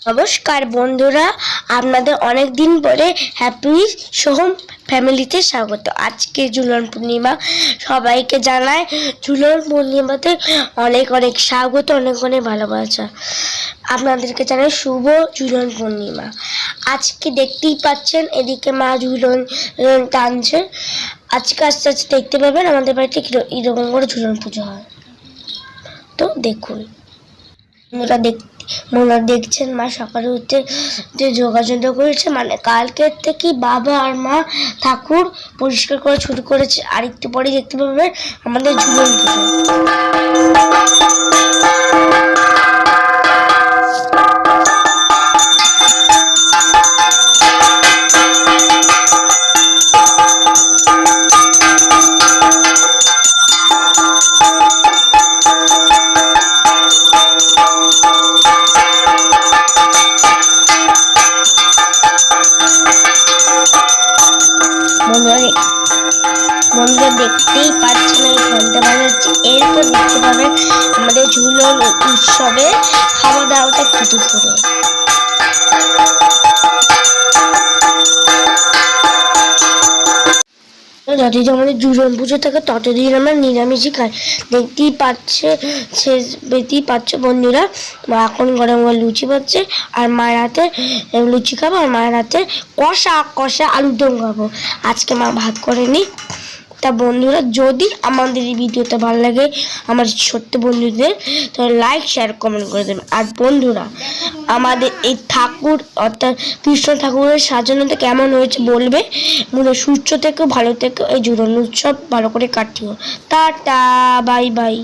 নমস্কার বন্ধুরা, আপনাদের অনেক দিন পরে হ্যাপি সোহম ফ্যামিলিতে স্বাগত। আজকে ঝুলন পূর্ণিমা, সবাইকে জানায় ঝুলন পূর্ণিমাতে অনেক অনেক স্বাগত, অনেক অনেক ভালোবাসা। আপনাদেরকে জানাই শুভ ঝুলন পূর্ণিমা। আজকে দেখতেই পাচ্ছেন এদিকে মা ঝুলন টানছে। আজকে আস্তে আস্তে দেখতে পাবেন আমাদের বাড়িতে এরকম করে ঝুলন পুজো হয়। তো দেখুন, মোরা দেখছেন মা সকালে উঠে যে যোগাযোগ করেছে, মানে কালকের থেকে বাবা আর মা ঠাকুর পরিষ্কার করা শুরু করেছে। আর একটু পরে দেখতে পাবেন আমাদের ঝুলন পুজো। বন্ধুরা দেখতেই পাচ্ছেন এই ঘন্টা বাজাচ্ছে। এরপর দেখতে পাবেন আমাদের ঝুলন উৎসবে খাওয়া দাওয়াটা একটু করে। যতদিন আমাদের ঝুলন পুজো থাকে ততদিন আমরা নিরামিষই খাই। দেখতেই পাচ্ছ বন্ধুরা, মা এখন গরম গরম লুচি পাচ্ছে আর মায়ের হাতে লুচি খাবো, আর মায়ের হাতে কষা আলুর দম খাবো। আজকে মা ভাত করেনি। তা বন্ধুরা, যদি আমাদের এই ভিডিওটা ভালো লাগে আমার ছোট্ট বন্ধুদের, তাহলে লাইক শেয়ার কমেন্ট করে দেবেন। আর বন্ধুরা, আমাদের এই ঠাকুর অর্থাৎ কৃষ্ণ ঠাকুরের সাজানোটা কেমন হয়েছে বলবে। সুস্থ থেকেও ভালো থেকেও এই ঝুলন উৎসব ভালো করে কাটিও। Tata, bye bye.